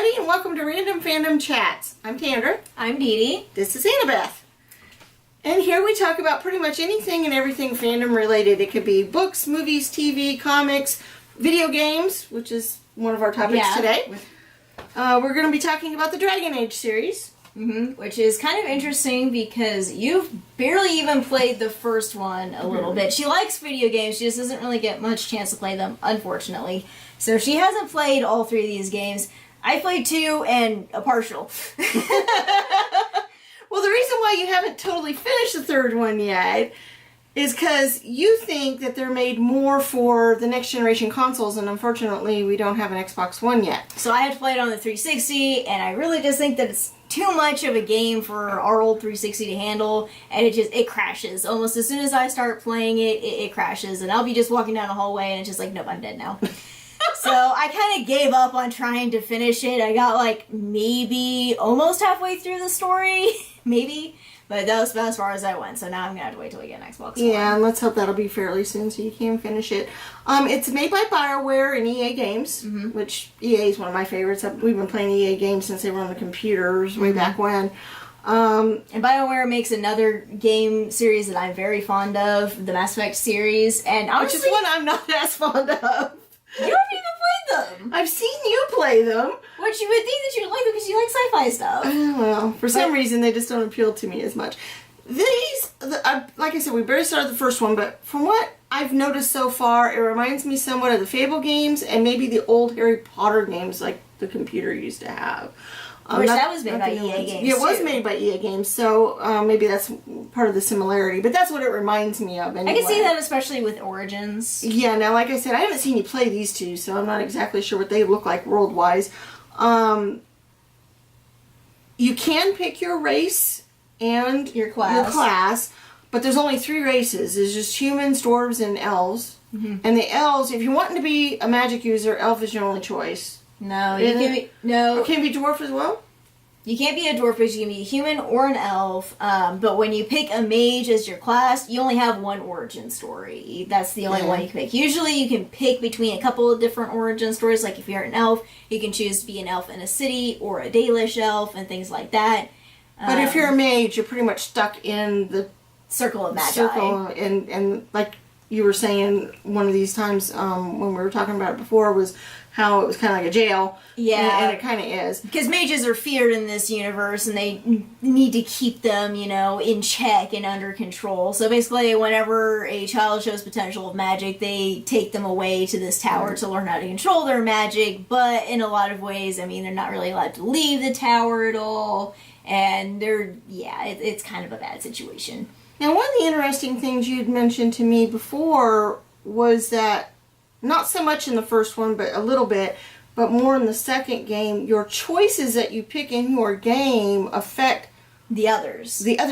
everybody, and welcome to Random Fandom Chats. I'm Tandra. I'm Dee Dee. This is Annabeth. And here we talk about pretty much anything and everything fandom related. It could be books, movies, TV, comics, video games, which is one of our topics today. We're going to be talking about the Dragon Age series. Which is kind of interesting because you've barely even played the first one a little bit. She likes video games, she just doesn't really get much chance to play them, unfortunately. So she hasn't played all three of these games. I played 2 and a partial. Well, the reason why you haven't totally finished the third one yet is because you think that they're made more for the next generation consoles, and unfortunately we don't have an Xbox One yet. So I had to play it on the 360, and I really just think that it's too much of a game for our old 360 to handle, and it crashes. Almost as soon as I start playing it crashes, and I'll be just walking down the hallway, and it's just like, nope, I'm dead now. So I kind of gave up on trying to finish it. I got like maybe almost halfway through the story, maybe. But that was about as far as I went, so now I'm going to have to wait till we get an Xbox One. Yeah, and let's hope that'll be fairly soon so you can finish it. It's made by BioWare and EA Games, which EA is one of my favorites. We've been playing EA Games since they were on the computers way back when. And BioWare makes another game series that I'm very fond of, the Mass Effect series. And honestly, which is one I'm not as fond of. You haven't even played them! I've seen you play them. Which you would think that you'd like them because you like sci-fi stuff. Well, for some reason they just don't appeal to me as much. Like I said, we barely started the first one, but from what I've noticed so far, it reminds me somewhat of the Fable games and maybe the old Harry Potter games like the computer used to have. Which that was made by EA Games. Yeah, it was made by EA Games, so maybe that's part of the similarity. But that's what it reminds me of anyway. I can see that especially with Origins. Yeah, now like I said, I haven't seen you play these two, so I'm not exactly sure what they look like world-wise. You can pick your race and your class, but there's only 3 races. There's just humans, dwarves, and elves. And the elves, if you want to be a magic user, elf is your only choice. No, you can be no. Or can be dwarf as well? You can't be a dwarf, but you can be a human or an elf. But when you pick a mage as your class, you only have one origin story. That's the only one you can pick. Usually you can pick between a couple of different origin stories. Like if you're an elf, you can choose to be an elf in a city or a Dalish elf and things like that. But if you're a mage, you're pretty much stuck in the circle of magi. And like you were saying one of these times when we were talking about it before was how it was kind of like a jail. Yeah. And it kind of is. Because mages are feared in this universe, and they need to keep them, in check and under control. So basically, whenever a child shows potential of magic, they take them away to this tower to learn how to control their magic. But in a lot of ways, they're not really allowed to leave the tower at all. And it's kind of a bad situation. Now, one of the interesting things you'd mentioned to me before was that not so much in the first one, but a little bit, but more in the second game, your choices that you pick in your game affect the other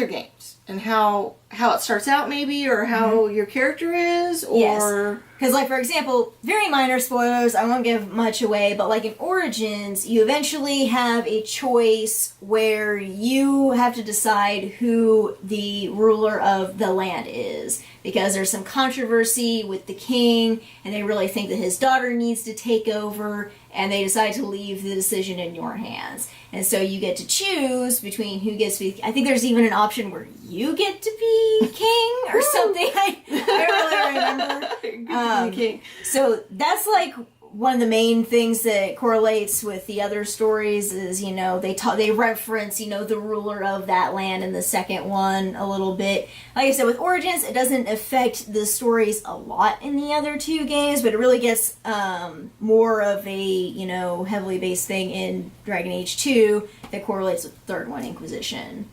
games, and how it starts out maybe, or how your character is, or... Yes. Because, like, for example, very minor spoilers, I won't give much away, but like in Origins, you eventually have a choice where you have to decide who the ruler of the land is. Because there's some controversy with the king, and they really think that his daughter needs to take over, and they decide to leave the decision in your hands. And so you get to choose between who gets to be... I think there's even an option where you get to be king or something. I don't really remember. King. So that's like one of the main things that correlates with the other stories is, they reference, the ruler of that land in the second one a little bit. Like I said, with Origins, it doesn't affect the stories a lot in the other 2 games, but it really gets more of a, heavily based thing in Dragon Age 2 that correlates with the third one, Inquisition.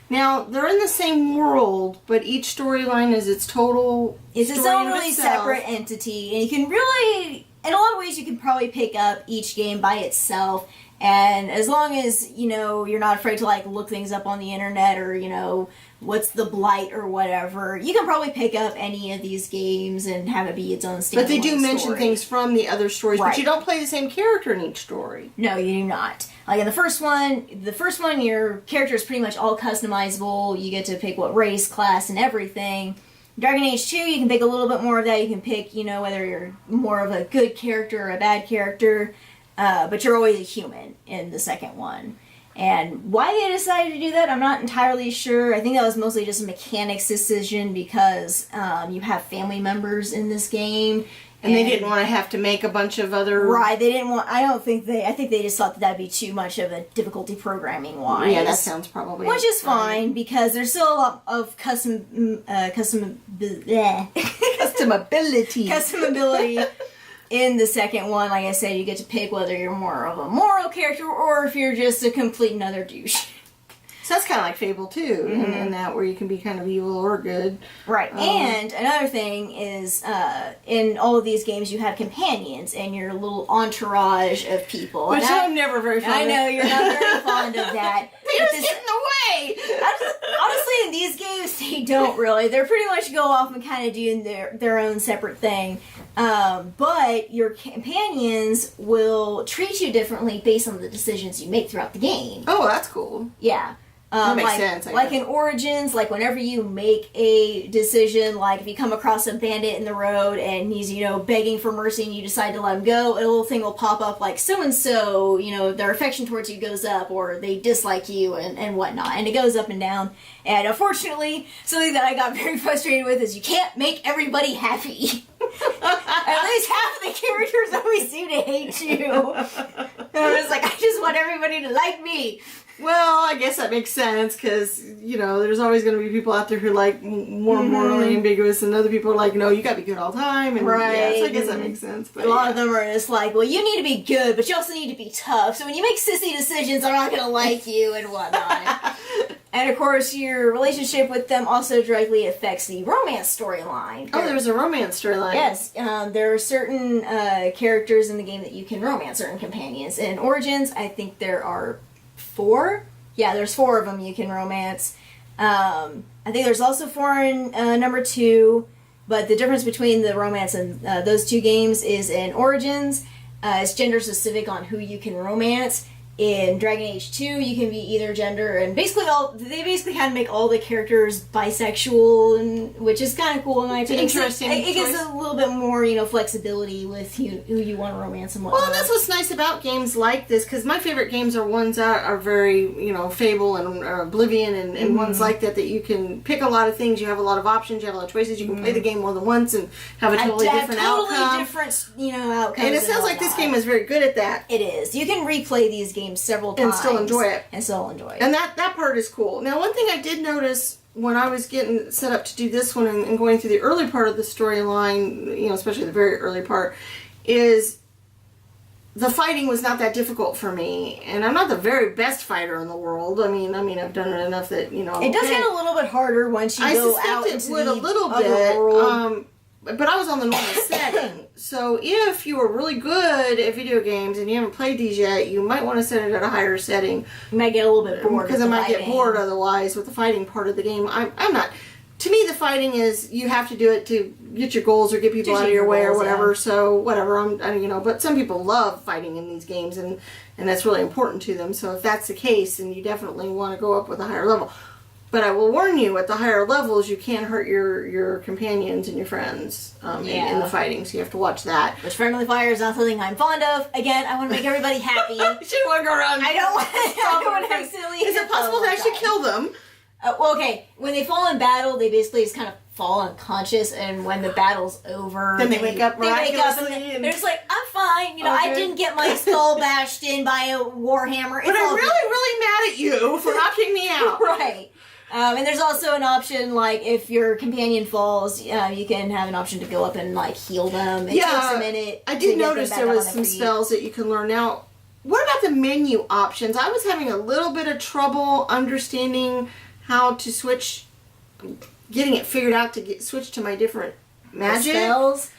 Now, they're in the same world, but each storyline is its total It's its own really separate entity, and you can really, in a lot of ways, you can probably pick up each game by itself, and as long as, you're not afraid to, look things up on the internet, or, what's the blight or whatever, you can probably pick up any of these games and have it be its own standalone. But they do mention things from the other stories, right. But you don't play the same character in each story. No, you do not. Like in the first one, your character is pretty much all customizable. You get to pick what race, class, and everything. Dragon Age 2, you can pick a little bit more of that. You can pick, whether you're more of a good character or a bad character. but you're always a human in the second one. And why they decided to do that, I'm not entirely sure. I think that was mostly just a mechanics decision because you have family members in this game. And they didn't want to have to make a bunch of other... Right, they didn't want... I think they just thought that that'd be too much of a difficulty programming-wise. Yeah, that sounds probably... Which is fine, because there's still a lot of customability in the second one. Like I said, you get to pick whether you're more of a moral character or if you're just a complete and utter douche. So that's kind of like Fable 2, in that where you can be kind of evil or good. Right. And another thing is, in all of these games, you have companions and your little entourage of people. Which I'm never very fond of. I know, you're not very fond of that. They just get in the way! Honestly, in these games, they don't really. They're pretty much go off and kind of doing their own separate thing. But your companions will treat you differently based on the decisions you make throughout the game. Oh, that's cool. Yeah. That makes sense. Like in Origins, like whenever you make a decision, like if you come across a bandit in the road and he's, begging for mercy and you decide to let him go, a little thing will pop up like so-and-so, their affection towards you goes up or they dislike you and whatnot. And it goes up and down. And unfortunately, something that I got very frustrated with is you can't make everybody happy. At least half of the characters always seem to hate you. And I was like, I just want everybody to like me. Well, I guess that makes sense because, there's always going to be people out there who like more morally ambiguous and other people are like, no, you got to be good all the time. And, right. Yeah, so I guess that makes sense. But a lot of them are just like, well, you need to be good, but you also need to be tough. So when you make sissy decisions, I'm not going to like you and whatnot. And of course, your relationship with them also directly affects the romance storyline. Oh, there's a romance storyline. Yes, there are certain characters in the game that you can romance, certain companions. In Origins, I think there are 4. Yeah, there's 4 of them you can romance. I think there's also 4 in number 2, but the difference between the romance and those 2 games is in Origins, it's gender specific on who you can romance. In Dragon Age 2, you can be either gender, and they basically kind of make all the characters bisexual, and which is kind of cool in my opinion. Interesting. It gives a little bit more, flexibility with who you want to romance and whatnot. Well, and that's what's nice about games like this, because my favorite games are ones that are very, Fable and Oblivion and ones like that you can pick a lot of things, you have a lot of options, you have a lot of choices, you can play the game more than once and have a totally different outcome. Different, outcomes. And it sounds like this game is very good at that. It is. You can replay these games several times. And still enjoy it. And that part is cool. Now, one thing I did notice when I was getting set up to do this one and going through the early part of the storyline, especially the very early part, is the fighting was not that difficult for me. And I'm not the very best fighter in the world. I mean, I've done it enough that, it does get a little bit harder once you go out into the a little bit. world. But I was on the normal setting. So if you are really good at video games and you haven't played these yet, you might want to set it at a higher setting. You might get a little bit bored. Because I might get bored otherwise with the fighting part of the game. I'm not. To me, the fighting is you have to do it to get your goals or get people out of your way or whatever. Yeah. So whatever. But some people love fighting in these games and that's really important to them. So if that's the case, then you definitely want to go up with a higher level. But I will warn you, at the higher levels, you can hurt your companions and your friends in the fighting, so you have to watch that. Which friendly fire is not something I'm fond of. Again, I want to make everybody happy. You shouldn't want to go around. I don't want to accidentally. Is it possible to actually kill them? Well, okay. When they fall in battle, they basically just kind of fall unconscious, and when the battle's over, then they wake up miraculously. They're just like, I'm fine. I didn't get my skull bashed in by a warhammer. But I'm really mad at you for knocking me out. Right. And there's also an option, like, if your companion falls, you can have an option to go up and, like, heal them. It takes a minute. I did notice there was some spells that you can learn. Now, what about the menu options? I was having a little bit of trouble understanding how to switch, getting it figured out to switch to my different magic. Spells.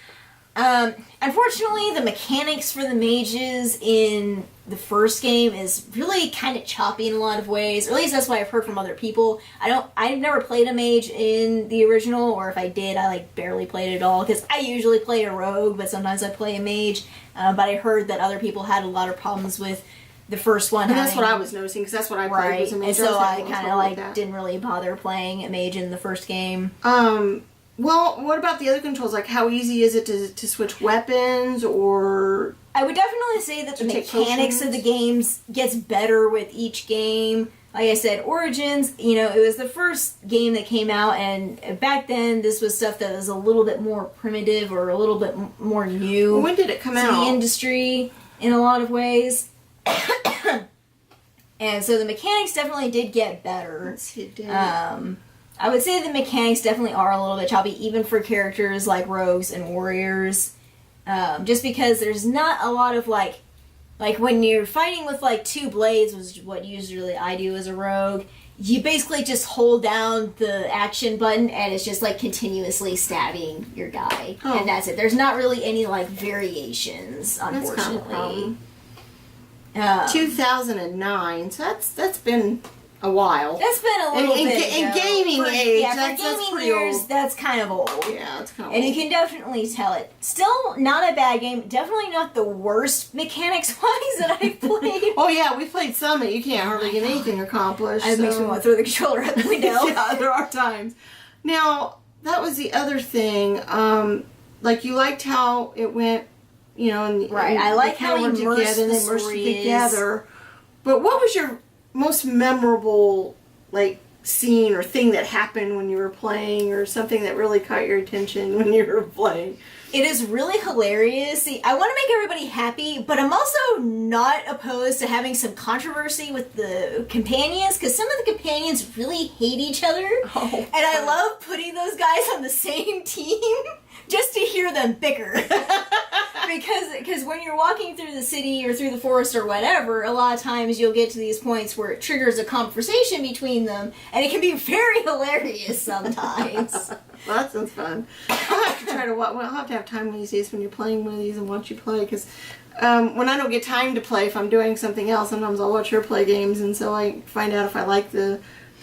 Unfortunately, the mechanics for the mages in the first game is really kind of choppy in a lot of ways. Or at least that's what I've heard from other people. I've never played a mage in the original, or if I did, I barely played it at all, because I usually play a rogue, but sometimes I play a mage. But I heard that other people had a lot of problems with the first one. And that's what I was noticing, because that's what I played was a mage. And so I kind of didn't really bother playing a mage in the first game. Well, what about the other controls? Like, how easy is it to switch weapons, or I would definitely say that the take mechanics potions. of the games gets better with each game. Like I said, Origins, you know, it was the first game that came out, and back then this was stuff that was a little bit more primitive or a little bit more new. When did it come to out? the industry in a lot of ways. And so the mechanics definitely did get better. Let's see, it did. I would say the mechanics definitely are a little bit choppy, even for characters like rogues and warriors. Just because there's not a lot of like when you're fighting with like two blades, which is what usually I do as a rogue, you basically just hold down the action button and it's just like continuously stabbing your guy. Oh. And that's it. There's not really any like variations, unfortunately. That's kind of a problem. 2009, so that's been a while. That's been a little bit in ago. gaming age, Yeah, that's for gaming pretty years, old. that's kind of old. Yeah, it's kind of And old. you can definitely tell it. Still not a bad game. Definitely not the worst mechanics-wise that I've played. Oh yeah, we played Summit. You can't hardly get anything accomplished. It makes me want to throw the controller out the window. Yeah, there are times. Now, that was the other thing. Like, you liked how it went, you know, and Right, and I like they how kinda worked immersed together and the they merged story is. together. But what was your most memorable, like, scene or thing that happened when you were playing, or something that really caught your attention when you were playing? It is really hilarious. See, I want to make everybody happy, but I'm also not opposed to having some controversy with the companions, because some of the companions really hate each other. Oh, and I love putting those guys on the same team just to hear them bicker. because when you're walking through the city or through the forest or whatever, a lot of times you'll get to these points where it triggers a conversation between them, and it can be very hilarious sometimes. Well, that sounds fun. I'll have to try to. I'll have to have time these days when you're playing one of these and watch you play. Because when I don't get time to play, if I'm doing something else, sometimes I'll watch her play games, and so I find out if I like the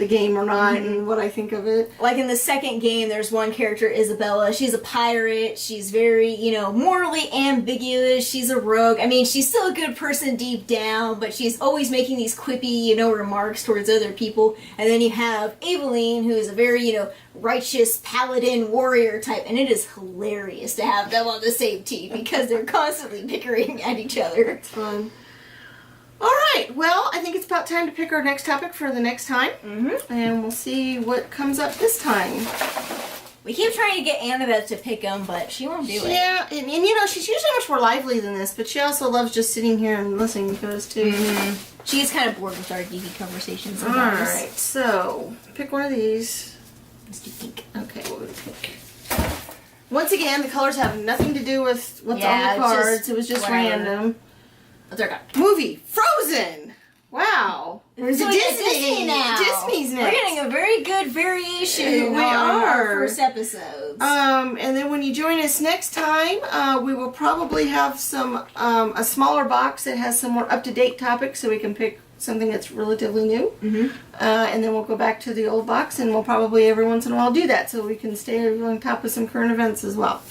game or not, and what I think of it. Like in the second game, there's one character, Isabella. She's a pirate. She's very, morally ambiguous. She's a rogue. I mean, she's still a good person deep down, but she's always making these quippy, remarks towards other people. And then you have Eveline, who is a very, righteous paladin warrior type, and it is hilarious to have them on the same team because they're constantly bickering at each other. It's fun. Alright, well, I think it's about time to pick our next topic for the next time. Mm-hmm. And we'll see what comes up this time. We keep trying to get Annabeth to pick them, but she won't do it. Yeah, and she's usually much more lively than this, but she also loves just sitting here and listening to us too. Mm-hmm. She's kind of bored with our geeky conversations sometimes. Alright, so pick one of these. Let's do pink. Okay, what would we pick? Once again, the colors have nothing to do with what's Yeah, on the it's cards. just It was just whatever. random. What's our card? Movie, Frozen! Wow. We're So to we get Disney now. Disney's next. We're getting a very good variation We on our are. first episodes. And then when you join us next time, we will probably have some a smaller box that has some more up-to-date topics, so we can pick something that's relatively new. Mm-hmm. And then we'll go back to the old box, and we'll probably every once in a while do that, so we can stay on top of some current events as well.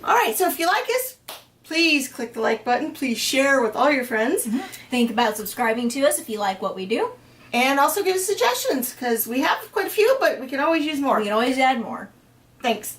All right, so if you like us, please click the like button. Please share with all your friends. Mm-hmm. Think about subscribing to us if you like what we do. And also give us suggestions, because we have quite a few, but we can always use more. We can always add more. Thanks.